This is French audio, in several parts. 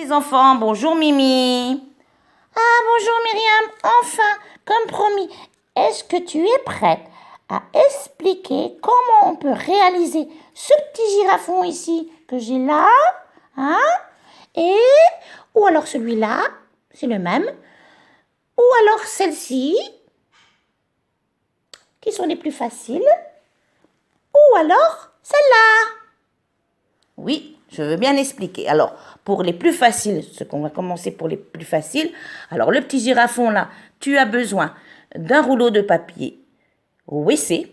Les enfants, bonjour Mimi. Ah, bonjour Myriam. Enfin, comme promis, est-ce que tu es prête à expliquer comment on peut réaliser ce petit girafon ici que j'ai là, hein? Et, ou alors celui-là, c'est le même, ou alors celle-ci, qui sont les plus faciles, ou alors celle-là. Oui, je veux bien expliquer. Alors, pour les plus faciles, ce qu'on va commencer pour les plus faciles. Alors, le petit girafon là, tu as besoin d'un rouleau de papier WC.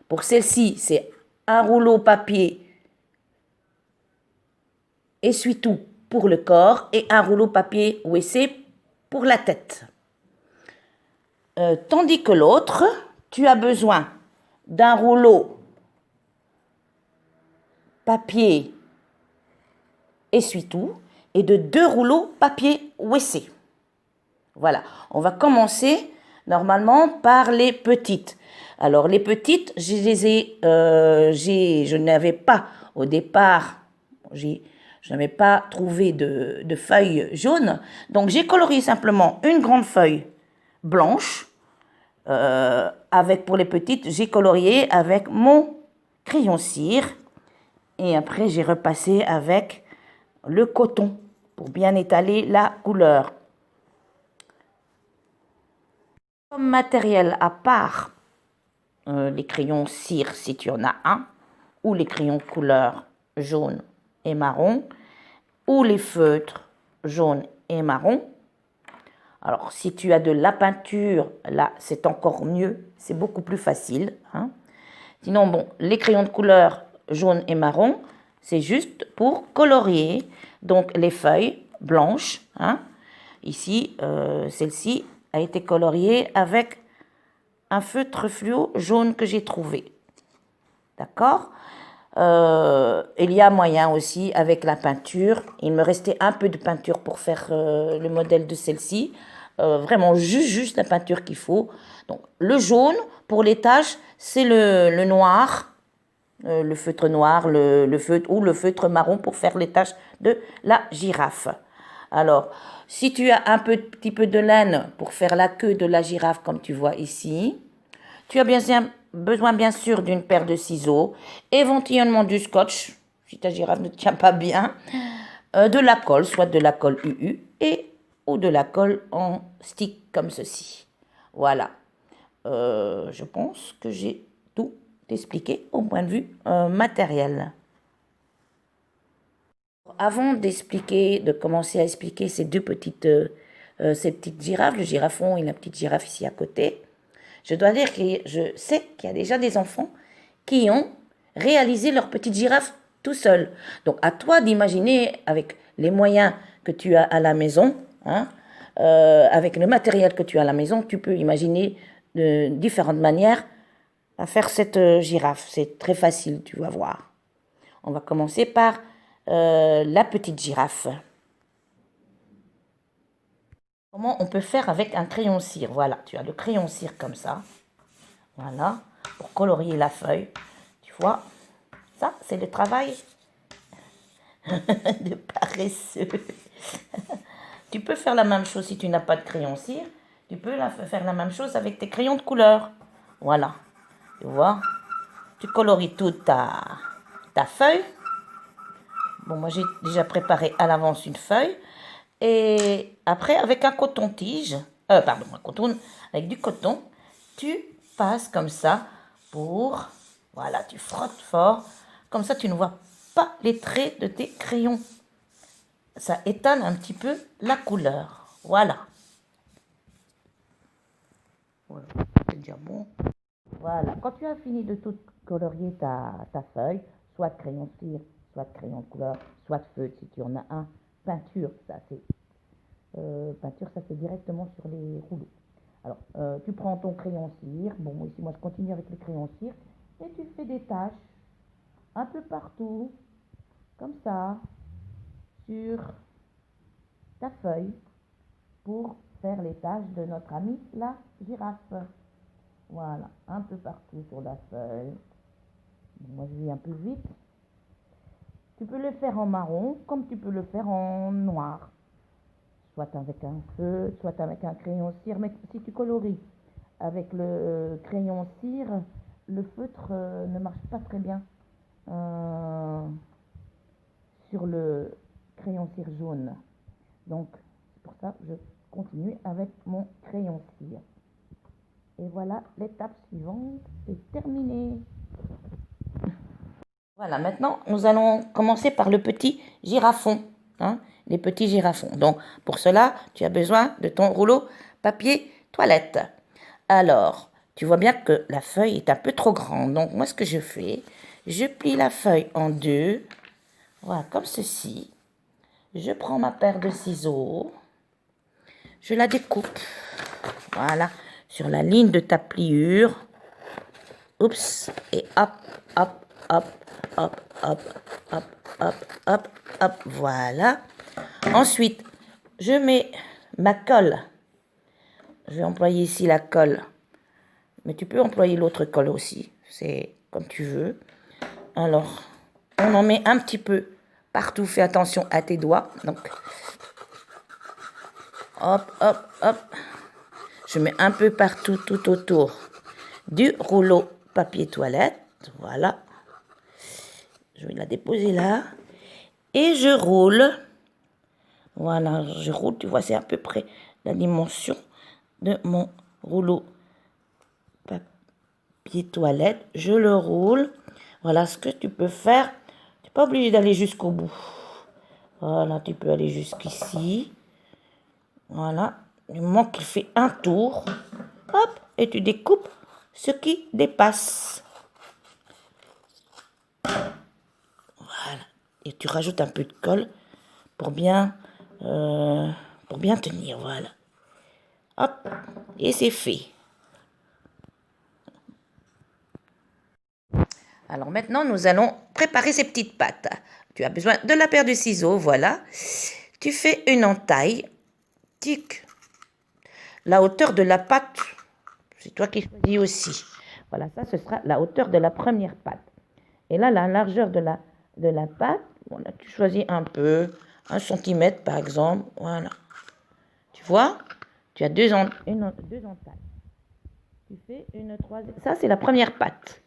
Pour celle-ci, c'est un rouleau papier essuie-tout pour le corps et un rouleau papier WC pour la tête. Tandis que l'autre, tu as besoin d'un rouleau papier essuie-tout et de 2 rouleaux papier WC. Voilà, on va commencer normalement par les petites. Alors les petites, je n'avais pas au départ, je n'avais pas trouvé de feuilles jaunes, donc j'ai colorié simplement une grande feuille blanche. Avec pour les petites, j'ai colorié avec mon crayon cire et après j'ai repassé avec le coton pour bien étaler la couleur. Comme matériel à part les crayons cire si tu en as un, ou les crayons couleur jaune et marron, ou les feutres jaune et marron. Alors si tu as de la peinture, là c'est encore mieux, c'est beaucoup plus facile. Hein. Sinon, bon, les crayons de couleur jaune et marron, c'est juste pour colorier donc les feuilles blanches. Hein. Ici, celle-ci a été coloriée avec un feutre fluo jaune que j'ai trouvé. D'accord. Il y a moyen aussi avec la peinture. Il me restait un peu de peinture pour faire le modèle de celle-ci. Vraiment juste la peinture qu'il faut. Donc le jaune pour les taches, c'est le noir, le feutre noir, le feutre ou le feutre marron pour faire les taches de la girafe. Alors, si tu as un petit peu de laine pour faire la queue de la girafe comme tu vois ici, tu as besoin bien sûr d'une paire de ciseaux, éventuellement du scotch, si ta girafe ne tient pas bien, de la colle, soit de la colle UU ou de la colle en stick comme ceci. Voilà. Je pense que j'ai tout expliqué au point de vue matériel. Avant de commencer à expliquer ces ces petites girafes, le girafon et la petite girafe ici à côté, je dois dire que je sais qu'il y a déjà des enfants qui ont réalisé leur petite girafe tout seuls. Donc à toi d'imaginer avec les moyens que tu as à la maison, hein, avec le matériel que tu as à la maison, tu peux imaginer de différentes manières à faire cette girafe. C'est très facile, tu vas voir. On va commencer par la petite girafe. Comment on peut faire avec un crayon cire? Voilà, tu as le crayon cire comme ça. Voilà, pour colorier la feuille. Tu vois, ça, c'est le travail de paresseux. Tu peux faire la même chose si tu n'as pas de crayon cire. Tu peux faire la même chose avec tes crayons de couleur. Voilà, tu vois. Tu colories toute ta feuille. Bon, moi, j'ai déjà préparé à l'avance une feuille. Et après, avec un coton-tige, avec du coton, tu passes comme ça pour, voilà, tu frottes fort. Comme ça, tu ne vois pas les traits de tes crayons. Ça étale un petit peu la couleur. Voilà. Voilà, c'est déjà bon. Voilà, quand tu as fini de tout colorier ta feuille, soit de crayon cire, soit de crayon de couleur, soit de feutre si tu en as un, peinture, ça c'est directement sur les rouleaux. Alors, tu prends ton crayon cire, bon ici moi je continue avec le crayon cire, et tu fais des taches un peu partout, comme ça, sur ta feuille, pour faire les taches de notre amie la girafe. Voilà, un peu partout sur la feuille. Moi je vais un peu vite. tu peux le faire en marron comme tu peux le faire en noir. Soit avec un feu, soit avec un crayon cire. Mais si tu coloris avec le crayon cire, le feutre ne marche pas très bien sur le crayon cire jaune. Donc, c'est pour ça que je continue avec mon crayon cire. Et voilà, l'étape suivante est terminée. Voilà, maintenant, nous allons commencer par le petit girafon. Hein, les petits girafons. Donc, pour cela, tu as besoin de ton rouleau papier toilette. Alors, tu vois bien que la feuille est un peu trop grande. Donc, moi, ce que je fais, je plie la feuille en deux. Voilà, comme ceci. Je prends ma paire de ciseaux. Je la découpe. Voilà, sur la ligne de ta pliure. Oups, et hop, hop, hop, hop, hop, hop, hop, hop, hop, voilà. Ensuite, je mets ma colle. Je vais employer ici la colle. Mais tu peux employer l'autre colle aussi. C'est comme tu veux. Alors, on en met un petit peu partout. Fais attention à tes doigts. Donc, hop, hop, hop. Je mets un peu partout, tout autour du rouleau papier toilette. Voilà. Je vais la déposer là. Et je roule. Voilà, je roule. Tu vois, c'est à peu près la dimension de mon rouleau papier toilette. Je le roule. Voilà ce que tu peux faire. Tu n'es pas obligé d'aller jusqu'au bout. Voilà, tu peux aller jusqu'ici. Voilà. Du moment qu'il fait un tour. Hop, et tu découpes ce qui dépasse. Voilà. Et tu rajoutes un peu de colle pour bien tenir. Voilà. Hop, et c'est fait. Alors maintenant, nous allons préparer ces petites pâtes. Tu as besoin de la paire de ciseaux, voilà. Tu fais une entaille. Tic. La hauteur de la pâte, c'est toi qui choisis aussi. Voilà, ça, ce sera la hauteur de la première pâte. Et là, la largeur de la pâte, voilà, tu choisis un peu, 1 cm par exemple, voilà. Tu vois, tu as deux entailles. Tu fais une troisième, ça c'est la première pâte.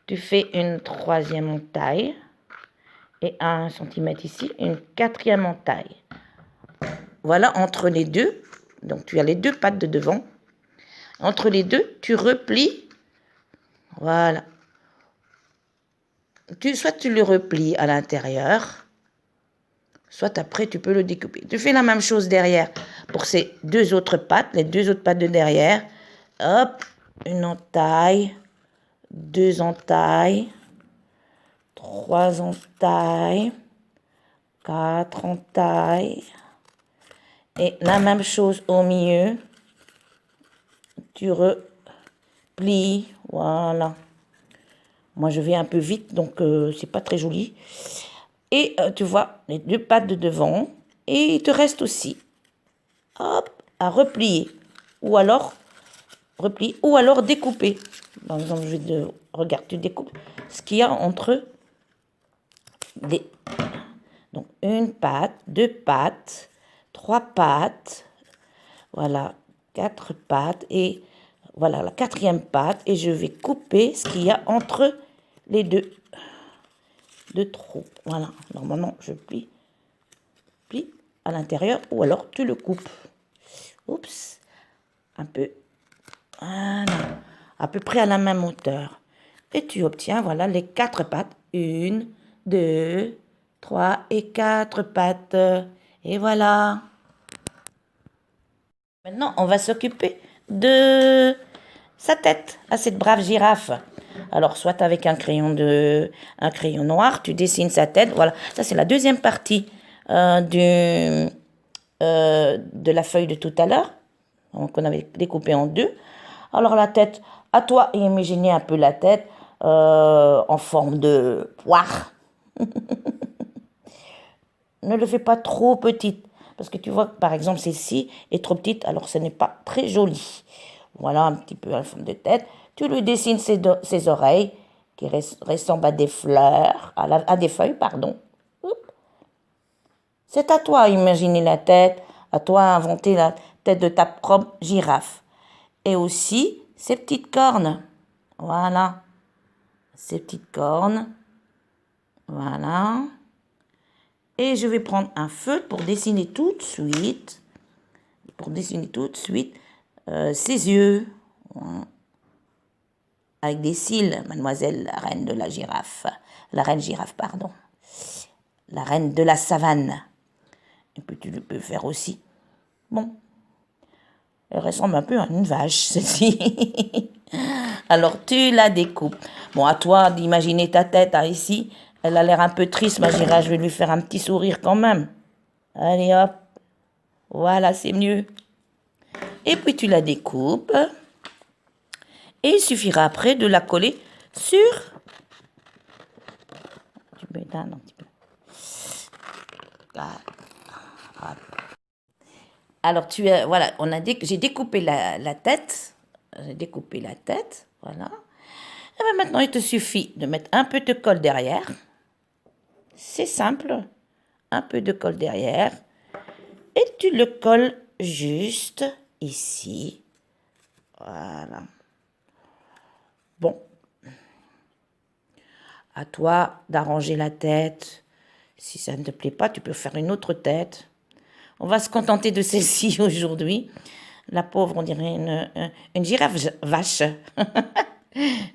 Tu fais une troisième entaille et à 1 cm ici, une quatrième entaille. Voilà, entre les deux, donc tu as les deux pattes de devant. Entre les deux, tu replies. Voilà. Soit tu le replies à l'intérieur, soit après tu peux le découper. Tu fais la même chose derrière pour ces deux autres pattes, les deux autres pattes de derrière. Hop, une entaille, 2 entailles, 3 entailles, 4 entailles. Et la même chose au milieu. Tu replies, voilà. Moi, je vais un peu vite, donc c'est pas très joli. Et tu vois, les deux pattes de devant. Et il te reste aussi, hop, à replier. Ou alors, replier, ou alors découper. Par exemple, regarde, tu découpes ce qu'il y a entre des... Donc, une patte, 2 pattes, 3 pattes. Voilà, 4 pattes. Et voilà, la quatrième patte. Et je vais couper ce qu'il y a entre les deux trous. Voilà, normalement, je plie à l'intérieur ou alors tu le coupes. Oups, un peu. Voilà, à peu près à la même hauteur. Et tu obtiens, voilà, les 4 pattes. 1, 2, 3 et 4 pattes. Et voilà. Maintenant, on va s'occuper de sa tête à cette brave girafe. Alors, soit avec un crayon noir, tu dessines sa tête. Voilà, ça c'est la deuxième partie de la feuille de tout à l'heure, qu'on avait découpée en deux. Alors la tête, à toi imaginer un peu la tête en forme de poire. Ne le fais pas trop petite, parce que tu vois que par exemple celle-ci est trop petite, alors ce n'est pas très joli. Voilà un petit peu en forme de tête. Tu lui dessines ses oreilles qui ressemblent à des fleurs, à des feuilles, pardon. C'est à toi à imaginer la tête, à toi à inventer la tête de ta propre girafe. Et aussi ses petites cornes. Voilà. Ses petites cornes. Voilà. Et je vais prendre un feutre pour dessiner tout de suite. Ses yeux. Voilà. Avec des cils, mademoiselle la reine de la girafe. La reine girafe, pardon. La reine de la savane. Et puis tu le peux faire aussi. Bon. Elle ressemble un peu à une vache, celle-ci. Alors tu la découpes. Bon, à toi d'imaginer ta tête ici. Elle a l'air un peu triste, ma girafe. Je vais lui faire un petit sourire quand même. Allez hop. Voilà, c'est mieux. Et puis tu la découpes. Et il suffira après de la coller sur... Tu peux éteindre un petit peu. Alors voilà, j'ai découpé la tête. J'ai découpé la tête, voilà. Et bien maintenant, il te suffit de mettre un peu de colle derrière. C'est simple. Un peu de colle derrière. Et tu le colles juste ici. Voilà. Bon. À toi d'arranger la tête. Si ça ne te plaît pas, tu peux faire une autre tête. On va se contenter de celle-ci aujourd'hui. La pauvre, on dirait une girafe vache.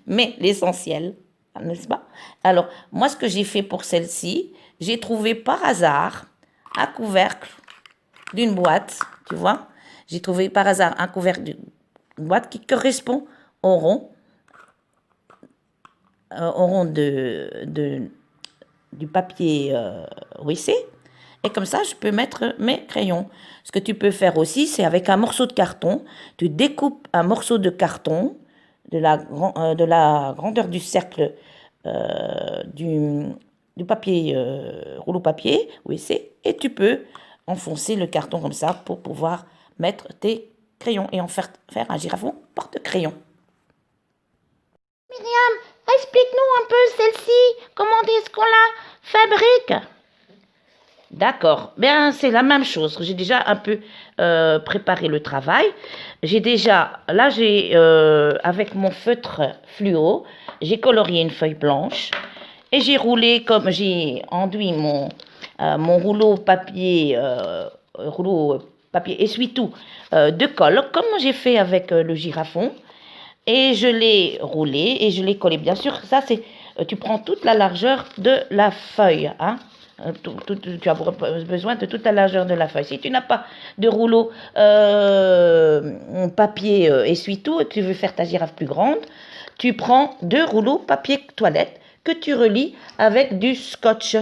Mais l'essentiel, n'est-ce pas? Alors, moi, ce que j'ai fait pour celle-ci, j'ai trouvé par hasard un couvercle d'une boîte, tu vois. J'ai trouvé par hasard un couvercle d'une boîte qui correspond au rond du papier WC. Et comme ça, je peux mettre mes crayons. Ce que tu peux faire aussi, c'est avec un morceau de carton. Tu découpes un morceau de carton de la grandeur du cercle du papier, rouleau papier, WC, et tu peux enfoncer le carton comme ça pour pouvoir mettre tes crayons et en faire un girafon porte-crayon. Myriam, explique-nous un peu celle-ci. Comment est-ce qu'on la fabrique? D'accord, bien c'est la même chose. J'ai déjà un peu préparé le travail. Avec mon feutre fluo, j'ai colorié une feuille blanche et j'ai roulé comme j'ai enduit mon rouleau papier essuie-tout de colle, comme j'ai fait avec le girafon. Et je l'ai roulé et je l'ai collé. Bien sûr, ça c'est, tu prends toute la largeur de la feuille, hein. Tu as besoin de toute la largeur de la feuille. Si tu n'as pas de rouleau papier essuie-tout et que tu veux faire ta girafe plus grande, tu prends 2 rouleaux papier toilette que tu relis avec du scotch.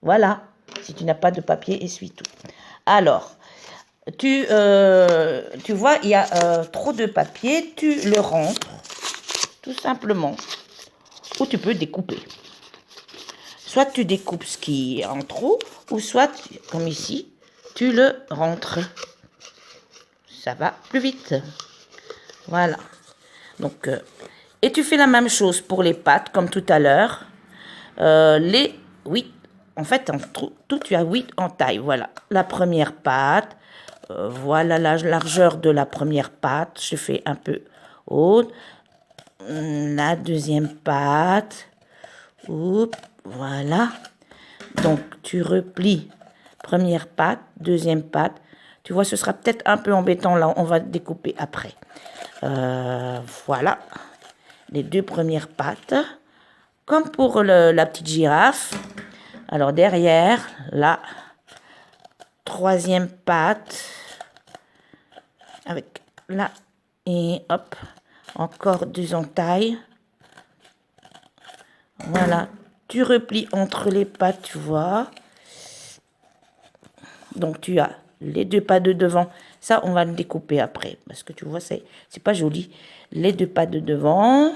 Voilà, si tu n'as pas de papier essuie-tout. Alors, tu vois, il y a trop de papier, tu le rentres tout simplement. Ou tu peux découper. Soit tu découpes ce qui est en trop, ou soit, comme ici, tu le rentres. Ça va plus vite. Voilà. Donc, et tu fais la même chose pour les pattes, comme tout à l'heure. Les 8, en fait, en tout, tu as 8 entailles. Voilà. La première patte. Voilà la largeur de la première patte. Je fais un peu haute. La deuxième patte. Oups, voilà. Donc, tu replies première patte, deuxième patte. Tu vois, ce sera peut-être un peu embêtant là. On va découper après. Voilà. Les 2 premières pattes. Comme pour la petite girafe. Alors, derrière, la 3e patte. Avec là. Et hop. Encore 2 entailles. Voilà, tu replies entre les pattes, tu vois. Donc, tu as les 2 pattes de devant. Ça, on va le découper après. Parce que tu vois, c'est pas joli. Les 2 pattes de devant.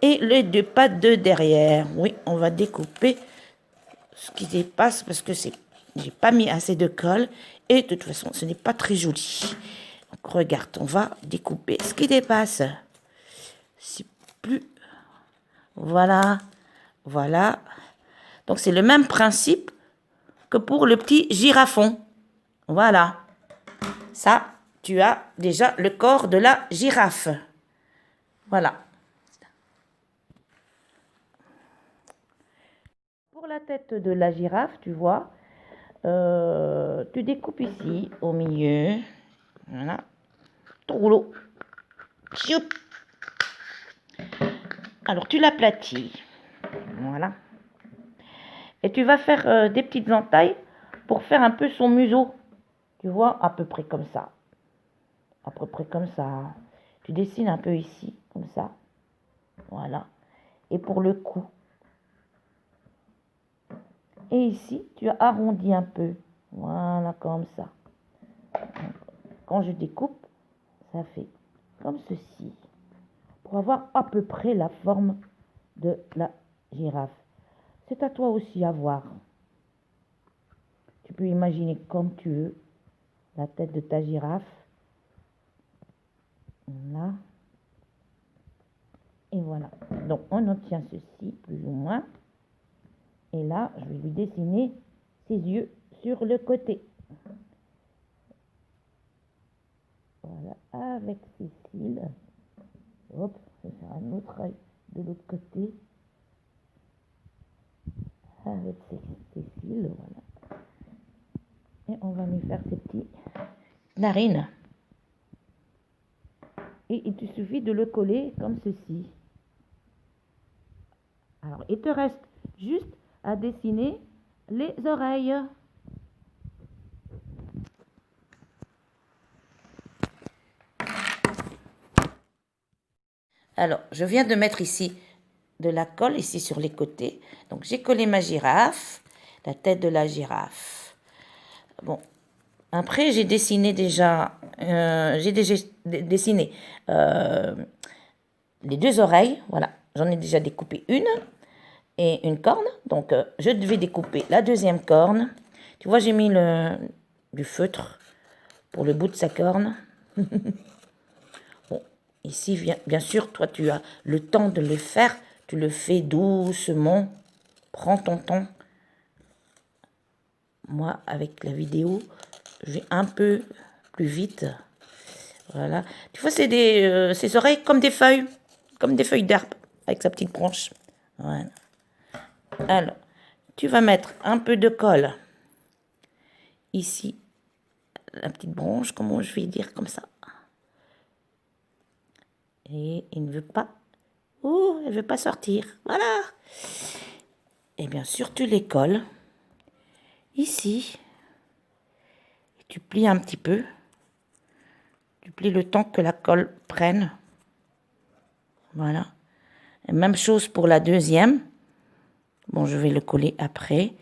Et les 2 pattes de derrière. Oui, on va découper ce qui dépasse parce que j'ai pas mis assez de colle. Et de toute façon, ce n'est pas très joli. Donc, regarde, on va découper ce qui dépasse. C'est plus... Voilà, voilà. Donc, c'est le même principe que pour le petit girafon. Voilà. Ça, tu as déjà le corps de la girafe. Voilà. Pour la tête de la girafe, tu vois, tu découpes ici, au milieu. Voilà. Ton rouleau. Choup. Alors, tu l'aplatis. Voilà. Et tu vas faire des petites entailles pour faire un peu son museau. Tu vois, à peu près comme ça. À peu près comme ça. Tu dessines un peu ici, comme ça. Voilà. Et pour le cou. Et ici, tu as arrondi un peu. Voilà, comme ça. Quand je découpe, ça fait comme ceci. Pour avoir à peu près la forme de la girafe. C'est à toi aussi à voir. Tu peux imaginer comme tu veux la tête de ta girafe. Là. Et voilà. Donc, on obtient ceci, plus ou moins. Et là, je vais lui dessiner ses yeux sur le côté. Voilà, avec ses cils. Hop, je vais faire un autre œil de l'autre côté. Avec ses cils, voilà. Et on va lui faire ses petites narines. Et il te suffit de le coller comme ceci. Alors, il te reste juste à dessiner les oreilles. Alors, je viens de mettre ici de la colle, ici sur les côtés. Donc, j'ai collé ma girafe, la tête de la girafe. Bon, après, j'ai dessiné déjà, dessiné les deux oreilles. Voilà, j'en ai déjà découpé une et une corne. Donc, je vais découper la deuxième corne. Tu vois, j'ai mis du feutre pour le bout de sa corne. Bon, ici, bien sûr, toi, tu as le temps de le faire. Tu le fais doucement. Prends ton temps. Moi, avec la vidéo, je vais un peu plus vite. Voilà. Tu vois, c'est ses oreilles comme des feuilles d'herbe, avec sa petite branche. Voilà. Alors, tu vas mettre un peu de colle ici, la petite branche, comment je vais dire comme ça. Et il ne veut pas. Oh, elle ne veut pas sortir. Voilà. Et bien sûr, tu les colles ici. Et tu plies un petit peu. Tu plies le temps que la colle prenne. Voilà. Et même chose pour la deuxième. Bon, je vais le coller après.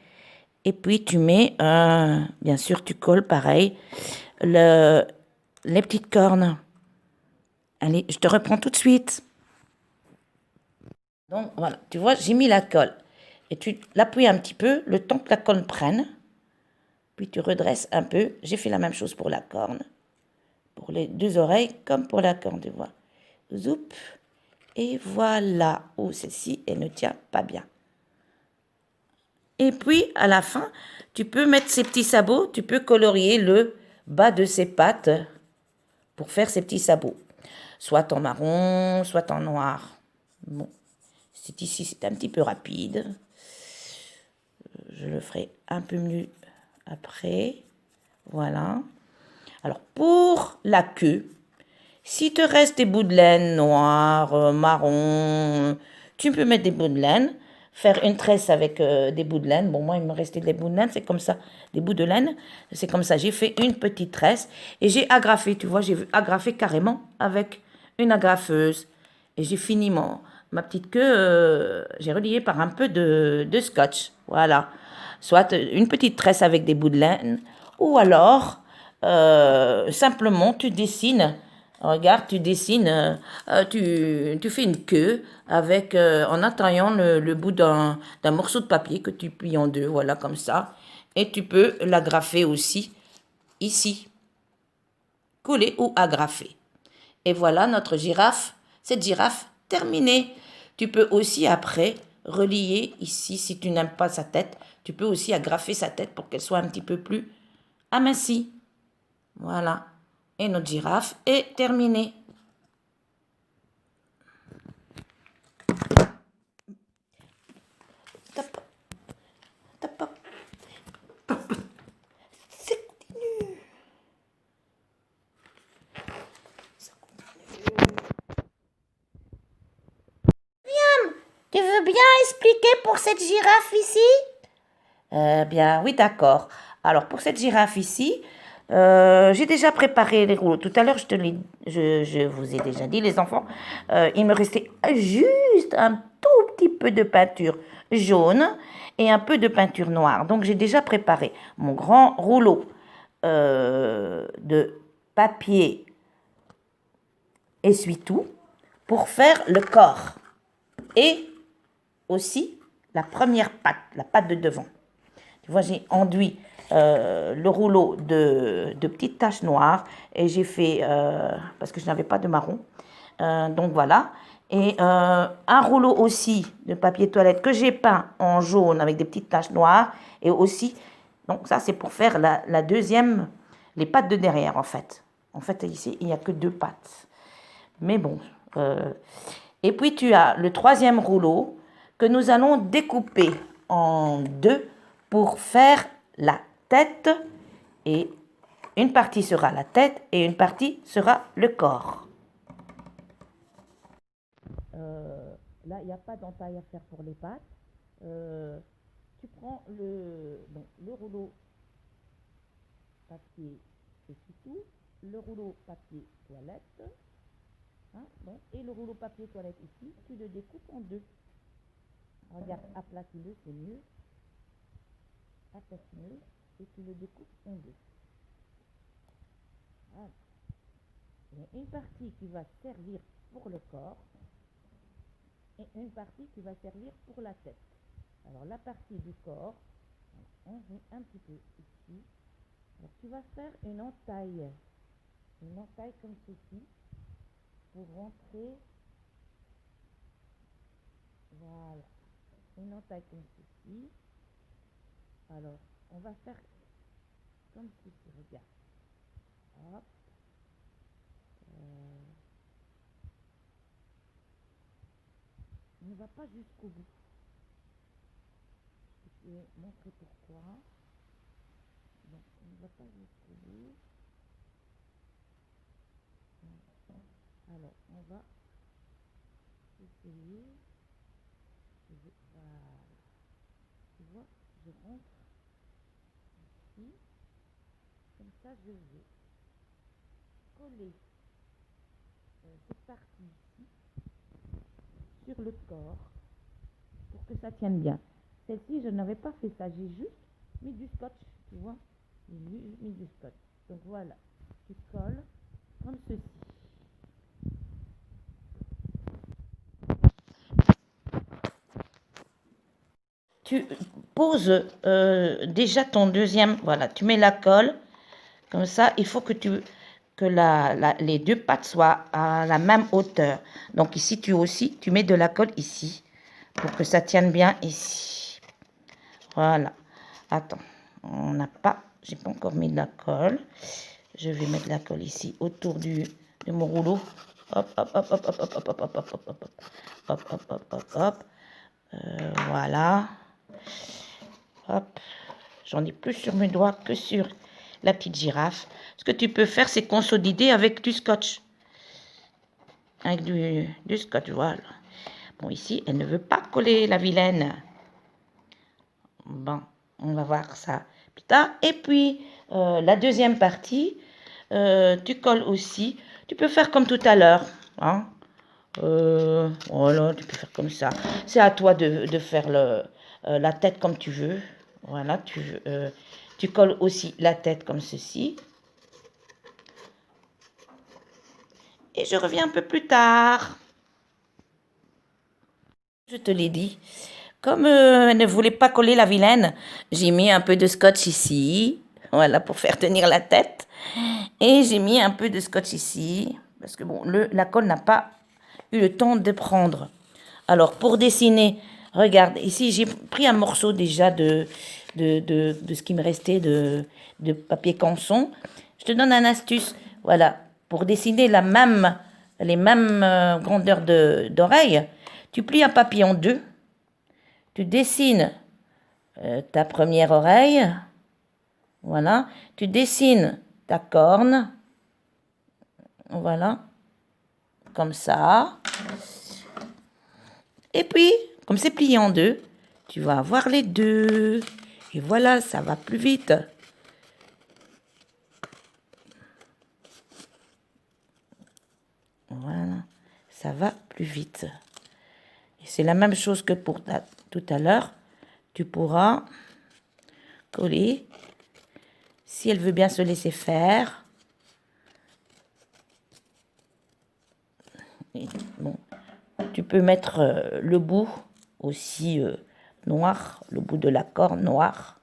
Et puis, tu mets, bien sûr, tu colles pareil, les petites cornes. Allez, je te reprends tout de suite. Donc, voilà, tu vois, j'ai mis la colle. Et tu l'appuies un petit peu, le temps que la colle prenne. Puis, tu redresses un peu. J'ai fait la même chose pour la corne. Pour les deux oreilles, comme pour la corne, tu vois. Zoup. Et voilà. Oh, celle-ci, elle ne tient pas bien. Et puis, à la fin, tu peux mettre ces petits sabots, tu peux colorier le bas de ses pattes pour faire ces petits sabots. Soit en marron, soit en noir. Bon, ici, c'est un petit peu rapide. Je le ferai un peu mieux après. Voilà. Alors, pour la queue, si te reste des bouts de laine noirs, marron, tu peux mettre des bouts de laine. Faire une tresse avec des bouts de laine. Bon, moi, il me restait des bouts de laine, c'est comme ça, des bouts de laine. C'est comme ça, j'ai fait une petite tresse et j'ai agrafé, tu vois, j'ai agrafé carrément avec une agrafeuse. Et j'ai fini ma petite queue, j'ai relié par un peu de scotch. Voilà. Soit une petite tresse avec des bouts de laine ou alors, simplement, tu dessines. Regarde, tu dessines, tu fais une queue avec, en attachant le bout d'un morceau de papier que tu plies en deux, voilà, comme ça. Et tu peux l'agrafer aussi, ici, coller ou agrafer. Et voilà notre girafe, cette girafe terminée. Tu peux aussi après relier ici. Si tu n'aimes pas sa tête, tu peux aussi agrafer sa tête pour qu'elle soit un petit peu plus amincie. Voilà. Et notre girafe est terminée. Top. Top. Top. C'est continu. Ça continue. Tu veux bien expliquer pour cette girafe ici? Bien, oui, d'accord. Alors, pour cette girafe ici, j'ai déjà préparé les rouleaux. Tout à l'heure, je vous ai déjà dit, les enfants, il me restait juste un tout petit peu de peinture jaune et un peu de peinture noire. Donc, j'ai déjà préparé mon grand rouleau de papier essuie-tout pour faire le corps et aussi la première patte, la patte de devant. Tu vois, j'ai enduit le rouleau de petites taches noires et j'ai fait, parce que je n'avais pas de marron, donc voilà. Et un rouleau aussi de papier toilette que j'ai peint en jaune avec des petites taches noires. Et aussi, donc ça c'est pour faire la deuxième, les pattes de derrière en fait. En fait ici il n'y a que 2 pattes. Mais bon. Et puis tu as le troisième rouleau que nous allons découper en 2 pour faire la tête. Et une partie sera la tête et une partie sera le corps. Là, il n'y a pas d'entaille à faire pour les pattes. Tu prends le rouleau papier essuie-tout, le rouleau papier toilette, hein, et le rouleau papier toilette ici, tu le découpes en 2. Regarde, aplatis-le, c'est mieux. Aplatis-le et tu le découpes en 2. Voilà. Il y a une partie qui va servir pour le corps et une partie qui va servir pour la tête. Alors la partie du corps, on met un petit peu ici. Alors tu vas faire une entaille comme ceci pour rentrer. Voilà, une entaille comme ceci. Alors on va faire comme ceci, regarde. Hop. On ne va pas jusqu'au bout. Je vais montrer pourquoi. Donc, on ne va pas jusqu'au bout. Alors, on va essayer. Voilà. Tu vois, je rentre ici. Comme ça, je vais coller cette partie ici sur le corps pour que ça tienne bien. Celle-ci, je n'avais pas fait ça. J'ai juste mis du scotch, tu vois. J'ai juste mis du scotch. Donc voilà, tu colles comme ceci. Tu poses déjà ton deuxième, voilà, tu mets la colle, comme ça, il faut que les 2 pattes soient à la même hauteur. Donc ici, tu mets de la colle ici, pour que ça tienne bien ici. Voilà. Attends, j'ai pas encore mis de la colle. Je vais mettre la colle ici, autour de mon rouleau. Hop, hop, hop, hop, hop, hop, hop, hop, hop, hop, hop, hop, hop, hop, hop, hop, hop. Voilà. Hop, j'en ai plus sur mes doigts que sur la petite girafe. Ce que tu peux faire, c'est consolider avec du scotch. Avec du scotch, voilà. Bon, ici, elle ne veut pas coller, la vilaine. Bon, on va voir ça plus tard. Et puis, la deuxième partie, tu colles aussi. Tu peux faire comme tout à l'heure. Hein. Voilà, tu peux faire comme ça. C'est à toi de faire la tête comme tu veux. Voilà, tu colles aussi la tête comme ceci. Et je reviens un peu plus tard. Je te l'ai dit. Comme elle ne voulait pas coller la vilaine, j'ai mis un peu de scotch ici. Voilà, pour faire tenir la tête. Et j'ai mis un peu de scotch ici. Parce que bon, la colle n'a pas eu le temps de prendre. Alors, pour dessiner Regarde, ici, j'ai pris un morceau déjà de ce qui me restait de papier canson. Je te donne une astuce. Voilà, pour dessiner les mêmes grandeurs d'oreilles, tu plies un papier en deux, tu dessines ta première oreille, voilà, tu dessines ta corne, voilà, comme ça. Et puis, comme c'est plié en deux, tu vas avoir les deux. Et voilà, ça va plus vite. Voilà, ça va plus vite. Et c'est la même chose que pour tout à l'heure. Tu pourras coller, si elle veut bien se laisser faire. Et bon, tu peux mettre le bout aussi noir, le bout de la corne noir,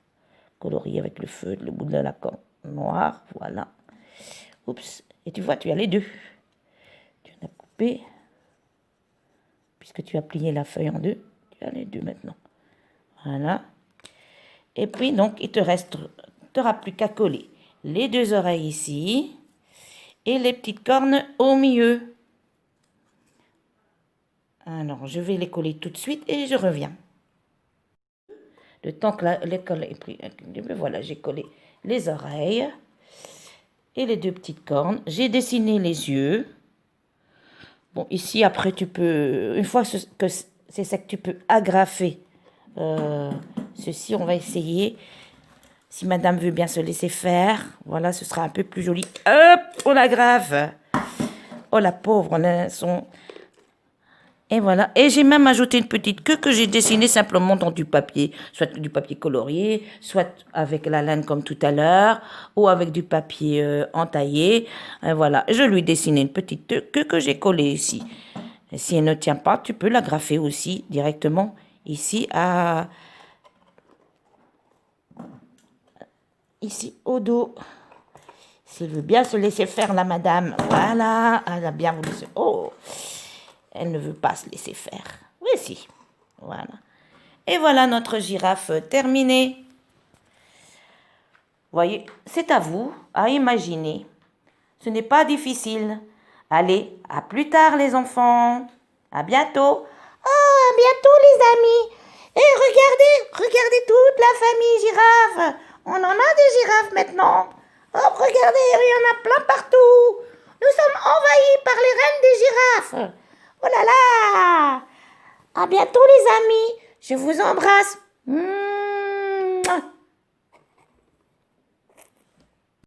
colorié avec le feu, le bout de la corne noir, voilà. Oups, et tu vois, tu as les deux. Tu en as coupé, puisque tu as plié la feuille en deux, tu as les deux maintenant. Voilà. Et puis, donc, il te restera plus qu'à coller les deux oreilles ici et les petites cornes au milieu. Alors, je vais les coller tout de suite et je reviens. Le temps que l'école est pris, voilà, j'ai collé les oreilles et les deux petites cornes. J'ai dessiné les yeux. Bon, ici, après, tu peux, une fois que c'est ça que tu peux agrafer ceci, on va essayer. Si madame veut bien se laisser faire, voilà, ce sera un peu plus joli. Hop, on agrafe. Oh, la pauvre, on a son... Et voilà. Et j'ai même ajouté une petite queue que j'ai dessinée simplement dans du papier. Soit du papier colorié, soit avec la laine comme tout à l'heure, ou avec du papier entaillé. Et voilà. Je lui ai dessiné une petite queue que j'ai collée ici. Et si elle ne tient pas, tu peux l'agrafer aussi directement ici ici au dos. S'il veut bien se laisser faire, la madame. Voilà. Elle a bien voulu se... Oh, elle ne veut pas se laisser faire. Oui, si. Voilà. Et voilà notre girafe terminée. Voyez, c'est à vous à imaginer. Ce n'est pas difficile. Allez, à plus tard les enfants. À bientôt. Oh, à bientôt les amis. Et regardez toute la famille girafe. On en a des girafes maintenant. Oh, regardez, il y en a plein partout. Nous sommes envahis par les reines des girafes. Oh là là. À bientôt les amis. Je vous embrasse.